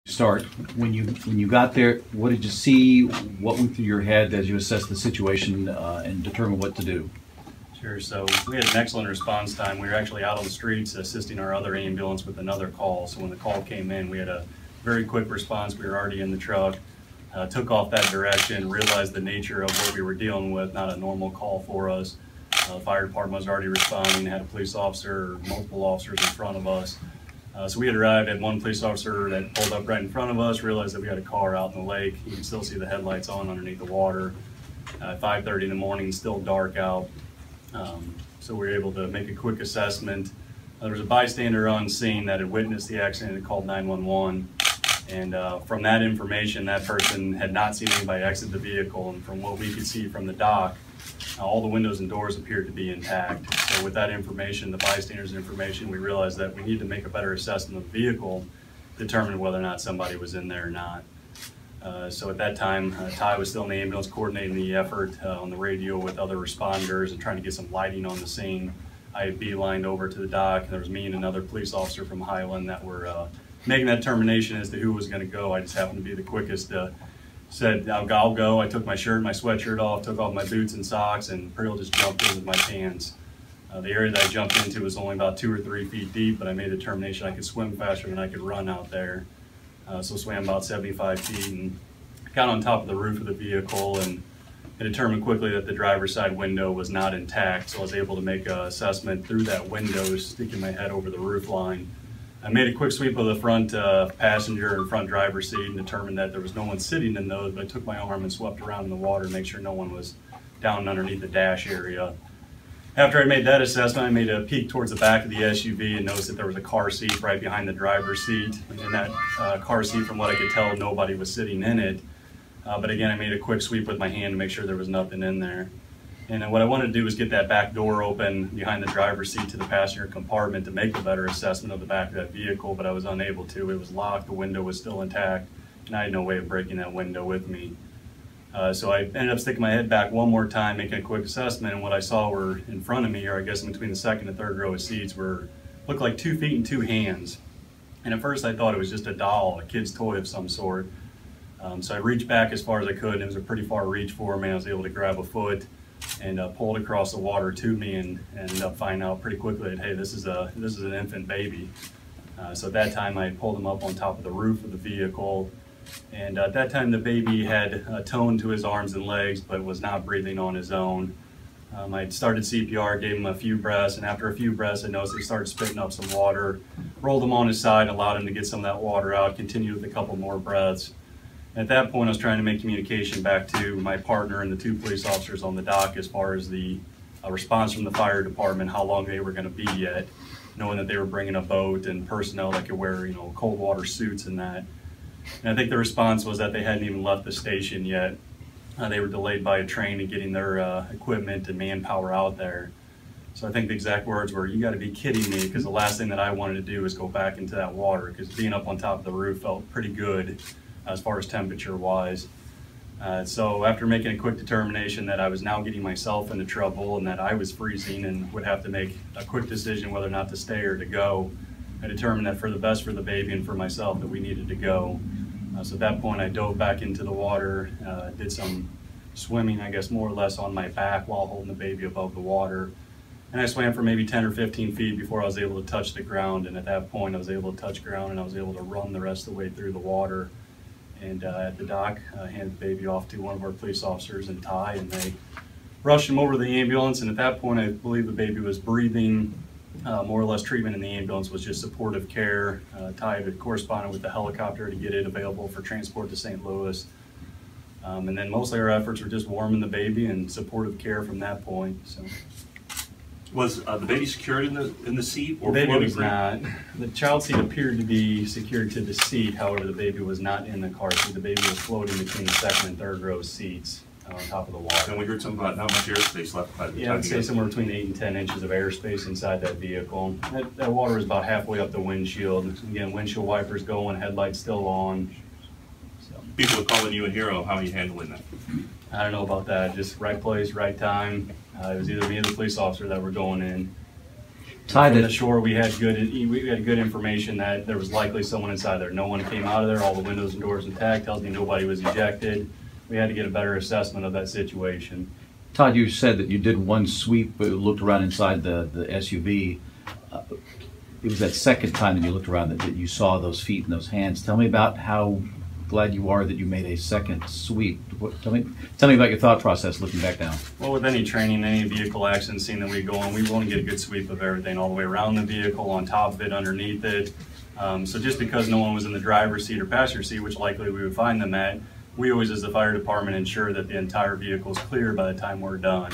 Start when you got there. What did you see? What went through your head as you assessed the situation and determined what to do? Sure. So we had an excellent response time. We were actually out on the streets assisting our other ambulance with another call. So when the call came in, we had a very quick response. We were already in the truck, took off that direction, realized the nature of what we were dealing with, not a normal call for us. The fire department was already responding, had a police officer, multiple officers in front of us. So we had arrived at one police officer that pulled up right in front of us, realized that we had a car out in the lake. You can still see the headlights on underneath the water. 5:30 in the morning, still dark out. So we were able to make a quick assessment. There was a bystander on scene that had witnessed the accident and called 911. And from that information, that person had not seen anybody exit the vehicle. And from what we could see from the dock, all the windows and doors appeared to be intact. So with that information, the bystander's information, we realized that we need to make a better assessment of the vehicle, determine whether or not somebody was in there or not. So at that time, Ty was still in the ambulance coordinating the effort on the radio with other responders and trying to get some lighting on the scene. I had beelined over to the dock, and there was me and another police officer from Highland that were making that determination as to who was going to go. I just happened to be the quickest. Said, I'll go. I took my shirt and my sweatshirt off, took off my boots and socks, and pretty well just jumped in with my pants. The area that I jumped into was only about 2 or 3 feet deep, but I made a determination I could swim faster than I could run out there. So swam about 75 feet and got on top of the roof of the vehicle, and I determined quickly that the driver's side window was not intact, so I was able to make an assessment through that window, sticking my head over the roof line. I made a quick sweep of the front passenger and front driver's seat and determined that there was no one sitting in those, but I took my arm and swept around in the water to make sure no one was down underneath the dash area. After I made that assessment, I made a peek towards the back of the SUV and noticed that there was a car seat right behind the driver's seat. And in that car seat, from what I could tell, nobody was sitting in it. But again, I made a quick sweep with my hand to make sure there was nothing in there. And then what I wanted to do was get that back door open behind the driver's seat to the passenger compartment to make a better assessment of the back of that vehicle, but I was unable to. It was locked, the window was still intact, and I had no way of breaking that window with me. So I ended up sticking my head back one more time, making a quick assessment, and what I saw were in front of me, or I guess in between the second and third row of seats, looked like 2 feet and 2 hands. And at first I thought it was just a doll, a kid's toy of some sort. So I reached back as far as I could, and it was a pretty far reach for me. I was able to grab a foot and pulled across the water to me, and ended up finding out pretty quickly that, hey, this is an infant baby. So at that time I pulled him up on top of the roof of the vehicle, and at that time the baby had a tone to his arms and legs but was not breathing on his own. I started CPR, gave him a few breaths, and after a few breaths I noticed he started spitting up some water, rolled him on his side, allowed him to get some of that water out, continued with a couple more breaths. At that point, I was trying to make communication back to my partner and the 2 police officers on the dock as far as the response from the fire department, how long they were going to be yet, knowing that they were bringing a boat and personnel that could wear, cold water suits and that. And I think the response was that they hadn't even left the station yet. They were delayed by a train in getting their equipment and manpower out there. So I think the exact words were, "You got to be kidding me," because the last thing that I wanted to do was go back into that water, because being up on top of the roof felt pretty good as far as temperature wise. So after making a quick determination that I was now getting myself into trouble and that I was freezing and would have to make a quick decision whether or not to stay or to go, I determined that for the best for the baby and for myself that we needed to go. So at that point I dove back into the water, did some swimming, I guess more or less on my back while holding the baby above the water. And I swam for maybe 10 or 15 feet before I was able to touch the ground, and at that point I was able to touch ground and I was able to run the rest of the way through the water. And at the dock, handed the baby off to one of our police officers and Ty, and they rushed him over to the ambulance. And at that point, I believe the baby was breathing. More or less treatment in the ambulance was just supportive care. Ty had corresponded with the helicopter to get it available for transport to St. Louis. And then mostly our efforts were just warming the baby and supportive care from that point. So. Was the baby secured in the seat, or the baby was not? The child seat appeared to be secured to the seat. However, the baby was not in the car seat. The baby was floating between the second and third row seats on top of the water. And we heard something about not much airspace left by the time. Yeah, I'd say somewhere between 8 and 10 inches of airspace inside that vehicle. That water was about halfway up the windshield. Again, windshield wipers going, headlights still on. So. People are calling you a hero. How are you handling that? I don't know about that. Just right place, right time. It was either me or the police officer that were going in. Todd, From the shore, we had good information that there was likely someone inside there. No one came out of there. All the windows and doors intact. Tells me nobody was ejected. We had to get a better assessment of that situation. Todd, you said that you did one sweep, but looked around inside the SUV. It was that second time that you looked around that you saw those feet and those hands. Tell me about how glad you are that you made a second sweep. Tell me about your thought process looking back down. Well, with any training, any vehicle accident scene that we go on, we want to get a good sweep of everything all the way around the vehicle, on top of it, underneath it. So just because no one was in the driver's seat or passenger seat, which likely we would find them at, we always, as the fire department, ensure that the entire vehicle is clear by the time we're done.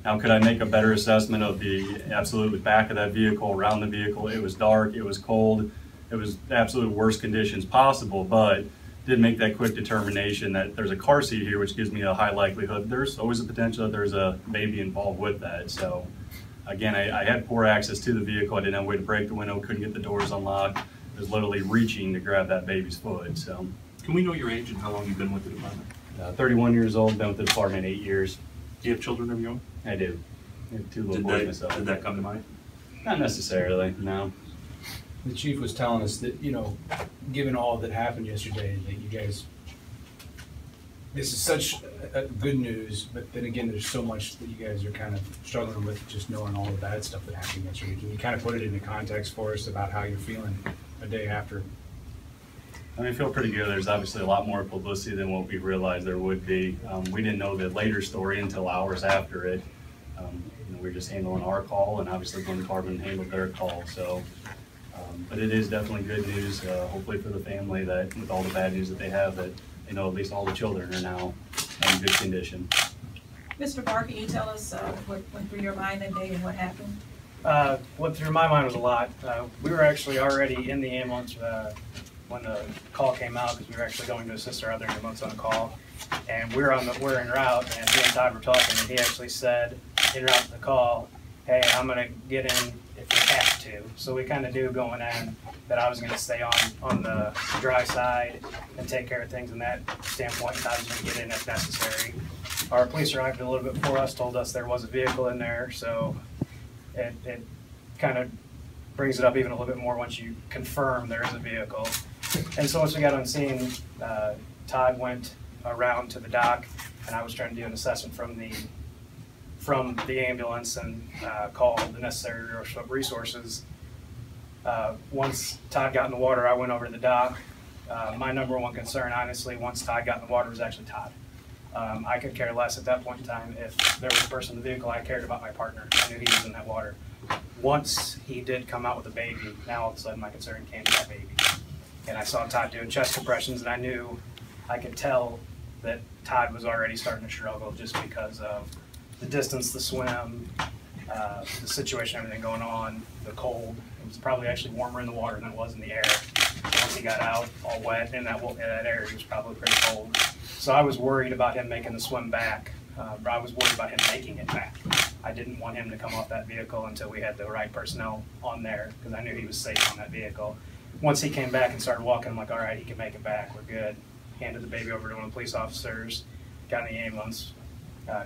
Now, could I make a better assessment of the absolute back of that vehicle, around the vehicle? It was dark, it was cold, it was absolute worst conditions possible, but did make that quick determination that there's a car seat here, which gives me a high likelihood there's always a potential that there's a baby involved with that. So again, I had poor access to the vehicle. I didn't have a way to break the window, couldn't get the doors unlocked. I was literally reaching to grab that baby's foot. So, Can we know your age and how long you've been with the department? 31 years old, been with the department 8 years. Do you have children of your own? I do. I have 2 little boys myself. Did that come to mind? Not necessarily, no. The chief was telling us that, you know, given all that happened yesterday, that you guys, this is such good news, but then again, there's so much that you guys are kind of struggling with, just knowing all the bad stuff that happened yesterday. Can you kind of put it into context for us about how you're feeling a day after? I mean, I feel pretty good. There's obviously a lot more publicity than what we realized there would be. We didn't know the later story until hours after it. You know, we were just handling our call, and obviously the department handled their call. So, but it is definitely good news, hopefully for the family, that with all the bad news that they have, that they know at least all the children are now in good condition. Mr. Barr, can you tell us what went through your mind that day and what happened? What through my mind was a lot. We were actually already in the ambulance when the call came out, because we were actually going to assist our other ambulance on a call. And we're en route, and me and Todd were talking, and he actually said, en route to the call, hey, I'm gonna get in if we have to. So we kind of knew going in that I was gonna stay on the dry side and take care of things in that standpoint, and I was gonna get in if necessary. Our police arrived a little bit before us, told us there was a vehicle in there, so it kind of brings it up even a little bit more once you confirm there is a vehicle. And so once we got on scene, Todd went around to the dock, and I was trying to do an assessment from the ambulance and call the necessary resources. Once Todd got in the water, I went over to the dock. My number one concern, honestly, once Todd got in the water, was actually Todd. I could care less at that point in time if there was a person in the vehicle. I cared about my partner. I knew he was in that water. Once he did come out with a baby, now all of a sudden my concern came to that baby. And I saw Todd doing chest compressions, and I knew, I could tell that Todd was already starting to struggle just because of the distance, the swim, the situation, everything going on, the cold. It was probably actually warmer in the water than it was in the air. Once he got out all wet in that area, he was probably pretty cold. So I was worried about him making the swim back. I was worried about him making it back. I didn't want him to come off that vehicle until we had the right personnel on there, because I knew he was safe on that vehicle. Once he came back and started walking, I'm like, all right, he can make it back, we're good. Handed the baby over to one of the police officers, got in the ambulance,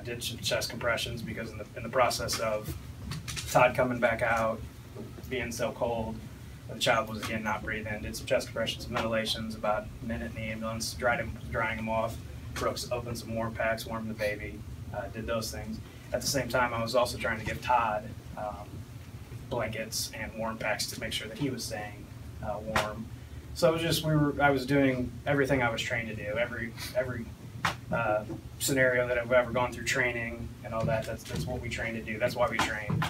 did some chest compressions, because in the process of Todd coming back out, being so cold, the child was again not breathing. Did some chest compressions, some ventilations, about a minute in the ambulance, drying him off, opened some warm packs, warmed the baby, did those things. At the same time, I was also trying to give Todd blankets and warm packs to make sure that he was staying warm. So it was just, I was doing everything I was trained to do. Every scenario that I've ever gone through training and all that, that's what we train to do. That's why we train,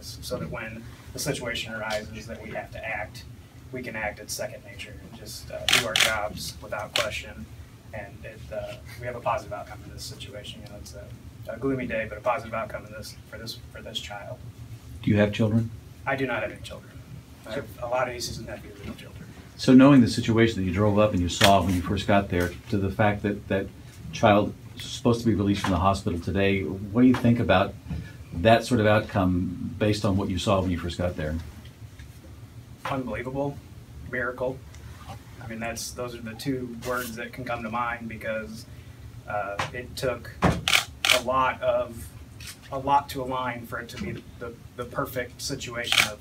so that when the situation arises that we have to act, we can act at second nature and just do our jobs without question. And we have a positive outcome in this situation. You know, it's a gloomy day, but a positive outcome in for this child. Do you have children? I do not have any children. I have a lot of nieces and nephews with no children. So knowing the situation that you drove up and you saw when you first got there, to the fact that that child is supposed to be released from the hospital today, what do you think about that sort of outcome based on what you saw when you first got there? Unbelievable, miracle. I mean, those are the two words that can come to mind, because it took a lot to align for it to be the perfect situation of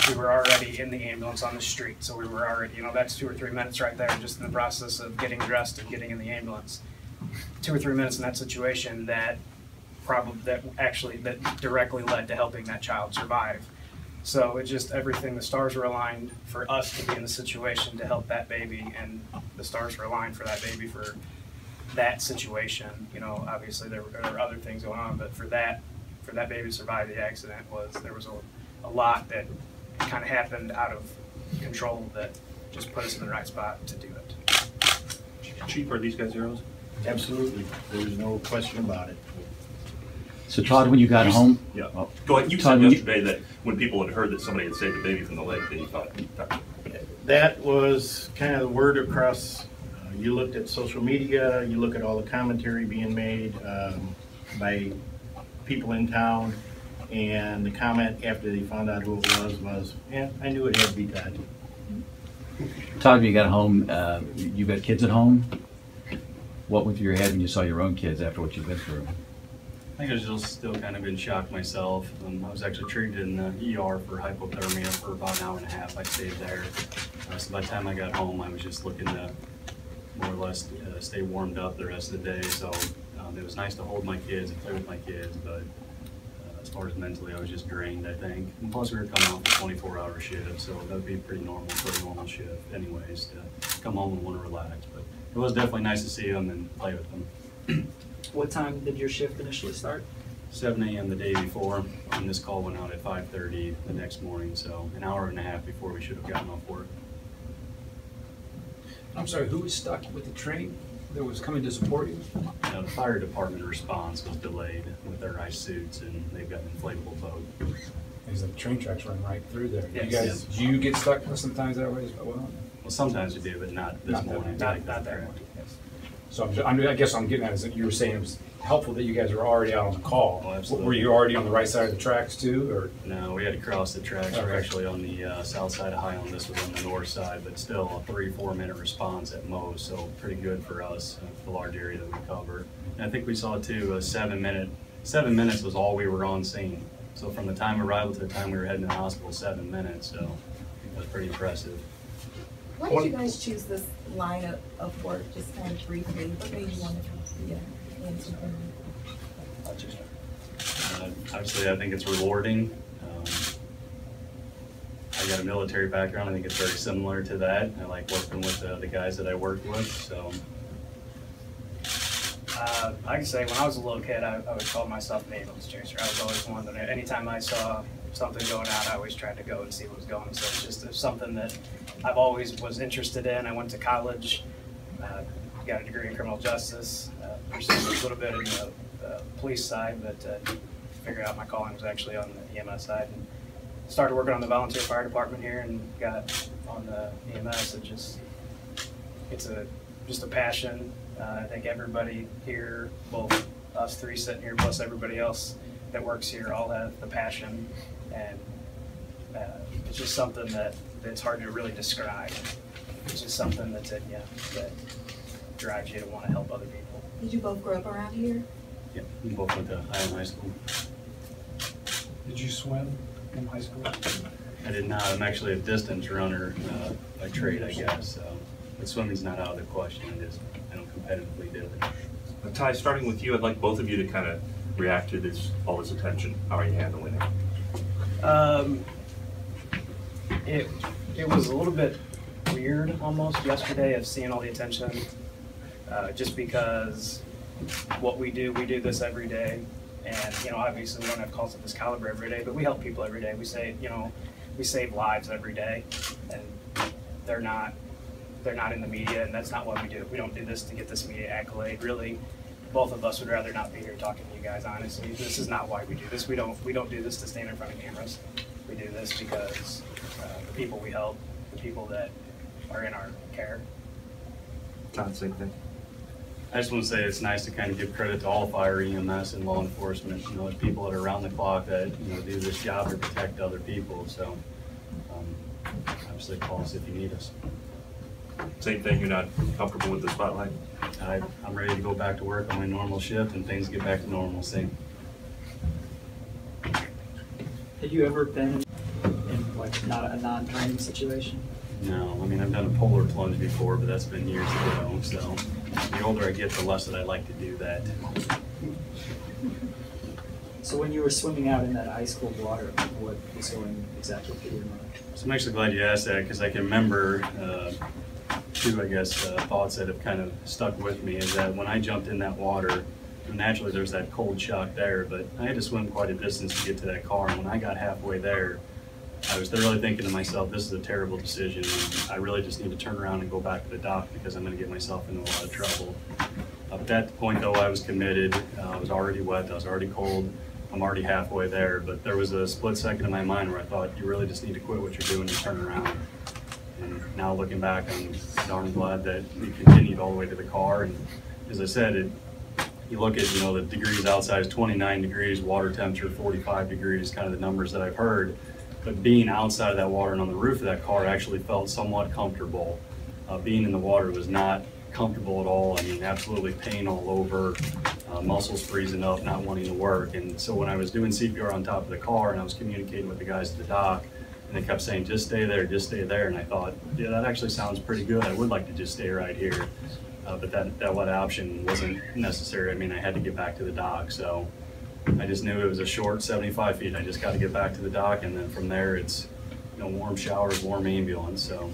we were already in the ambulance on the street. So we were already, that's 2 or 3 minutes right there, just in the process of getting dressed and getting in the ambulance. 2 or 3 minutes in that situation that directly led to helping that child survive. So it just, everything, the stars were aligned for us to be in the situation to help that baby, and the stars were aligned for that baby for that situation. Obviously there were other things going on, but for that baby to survive the accident, there was a lot that kind of happened out of control that just put us in the right spot to do it. Chief, are these guys heroes? Absolutely. There's no question about it. So Todd, when you got home? Yeah. Oh, Go ahead. You Todd, said yesterday that when people had heard that somebody had saved a baby from the lake, they thought. That was kind of the word across. You looked at social media, you look at all the commentary being made by people in town, and the comment after they found out who it was, yeah, I knew it had to be Todd. Todd, when you got home, you got kids at home? What went through your head when you saw your own kids after what you've been through? I think I was still kind of in shock myself. I was actually treated in the ER for hypothermia for about an hour and a half. I stayed there. So by the time I got home, I was just looking to more or less stay warmed up the rest of the day. So it was nice to hold my kids and play with my kids, but as far as mentally, I was just drained, I think. And plus, we were coming off a 24-hour shift, so that would be pretty normal for a normal shift anyways, to come home and want to relax. But it was definitely nice to see them and play with them. What time did your shift initially start? 7 a.m. the day before, and this call went out at 5:30 the next morning, so an hour and a half before we should have gotten off work. I'm sorry, who was stuck with the train that was coming to support you? The fire department response was delayed with their ice suits, and they've got an inflatable boat. Because the train tracks run right through there. Yes. You guys, do you get stuck sometimes that way as well? Well, sometimes we do, but not this morning. Not that one. Yes. So I guess I'm getting at is that you were saying it was helpful that you guys were already out on the call. Oh, absolutely. Were you already on the right side of the tracks too, or? No, we had to cross the tracks. We're Okay. actually on the south side of Highland. This was on the north side, but still a 3-4 minute response at most, so pretty good for us, the large area that we cover. And I think we saw too, 7 minutes was all we were on scene. So from the time of arrival to the time we were heading to the hospital, 7 minutes, so it was pretty impressive. Why did you guys choose this line of work, just kind of briefly? What made you want to be into Obviously, I think it's rewarding. I got a military background. I think it's very similar to that. I like working with the guys that I work with, so. I can say when I was a little kid, I would call myself an ambulance chaser. I was always one that anytime I saw something going out, I always tried to go and see what was going. So it's something that I've always was interested in. I went to college, got a degree in criminal justice, pursued a little bit in the police side, but figured out my calling was actually on the EMS side. And started working on the volunteer fire department here and got on the EMS. It's just a passion. I think everybody here, both us three sitting here, plus everybody else that works here, all have the passion, and it's just something that's hard to really describe. It's just something that's in you that drives you to want to help other people. Did you both grow up around here? Yeah, we both went to Highland High School. Did you swim in high school? I did not. I'm actually a distance runner by trade, I guess. So, but swimming's not out of the question. I don't competitively do it. Ty, starting with you, I'd like both of you to kind of react to all this attention. How are you handling it? It was a little bit weird almost yesterday of seeing all the attention, just because we do this every day, and obviously we don't have calls of this caliber every day, but we help people every day. We save lives every day, and they're not in the media, and that's not what we do. We don't do this to get this media accolade. Really, both of us would rather not be here talking to you guys, honestly. This is not why we do this. We don't do this to stand in front of cameras. We do this because the people we help, the people that are in our care. Todd, same thing. I just want to say it's nice to kind of give credit to all fire, EMS, and law enforcement. There's people that are around the clock that do this job to protect other people. So obviously call us if you need us. Same thing, you're not comfortable with the spotlight? I'm ready to go back to work on my normal shift and things get back to normalcy. Had you ever been in like not a non-draining situation? No, I mean, I've done a polar plunge before, but that's been years ago, so the older I get, the less that I like to do that. So when you were swimming out in that ice cold water, what was going exactly through your mind? So I'm actually glad you asked that, because I can remember two, I guess, thoughts that have kind of stuck with me, is that when I jumped in that water, naturally there's that cold shock there, but I had to swim quite a distance to get to that car, and when I got halfway there, I was thoroughly thinking to myself, this is a terrible decision, and I really just need to turn around and go back to the dock because I'm going to get myself into a lot of trouble. At that point, though, I was committed. I was already wet. I was already cold. I'm already halfway there, but there was a split second in my mind where I thought, you really just need to quit what you're doing and turn around. And now looking back, I'm darn glad that we continued all the way to the car. And as I said, you look at, the degrees outside is 29 degrees, water temperature 45 degrees, kind of the numbers that I've heard. But being outside of that water and on the roof of that car actually felt somewhat comfortable. Being in the water was not comfortable at all. I mean, absolutely pain all over, muscles freezing up, not wanting to work. And so when I was doing CPR on top of the car and I was communicating with the guys at the dock, and they kept saying, just stay there, just stay there. And I thought, yeah, that actually sounds pretty good. I would like to just stay right here. But that wet option wasn't necessary. I mean, I had to get back to the dock. So I just knew it was a short 75 feet. I just got to get back to the dock, and then from there it's warm showers, warm ambulance. So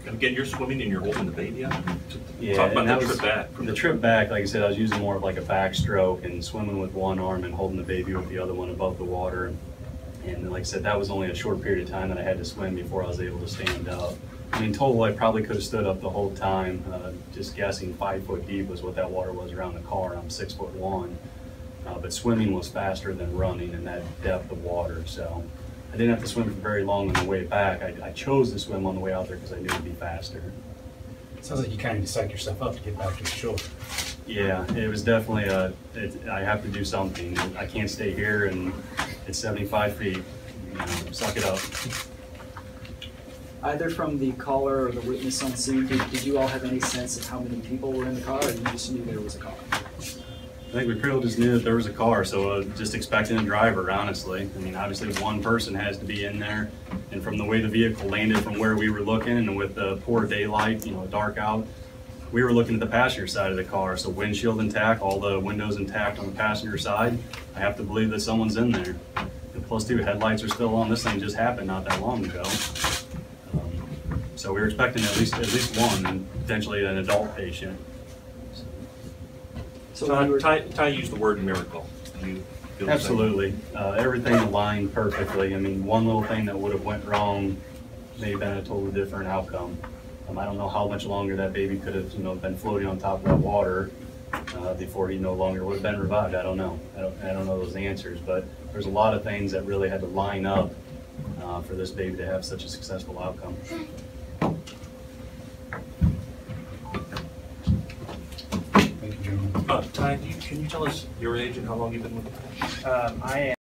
And again, you're swimming and you're holding the baby out? yeah, Talk about and the trip back. The trip back, like I said, I was using more of like a backstroke and swimming with one arm and holding the baby with the other one above the water. And like I said, that was only a short period of time that I had to swim before I was able to stand up. I mean, total, I probably could have stood up the whole time. Just guessing 5 foot deep was what that water was around the car. I'm 6'1". But swimming was faster than running in that depth of water. So I didn't have to swim for very long on the way back. I chose to swim on the way out there because I knew it'd be faster. Sounds like you kind of psyched yourself up to get back to the shore. Yeah, it was definitely I have to do something. I can't stay here and it's 75 feet. Suck it up. Either from the caller or the witness on scene, did you all have any sense of how many people were in the car, or you just knew there was a car? I think we pretty well just knew that there was a car, so just expecting a driver, honestly. I mean, obviously one person has to be in there, and from the way the vehicle landed from where we were looking, and with the poor daylight, dark out, we were looking at the passenger side of the car, so windshield intact, all the windows intact on the passenger side. I have to believe that someone's in there. And plus two, headlights are still on. This thing just happened not that long ago. So we were expecting at least one, and potentially an adult patient. So Ty used the word miracle. Do you feel the same? Absolutely. Everything aligned perfectly. I mean, one little thing that would have went wrong may have been a totally different outcome. I don't know how much longer that baby could have, been floating on top of that water before he no longer would have been revived. I don't know. I don't know those answers, but there's a lot of things that really had to line up for this baby to have such a successful outcome. Thank you, gentlemen. Ty, can you tell us your age and how long you've been with the I am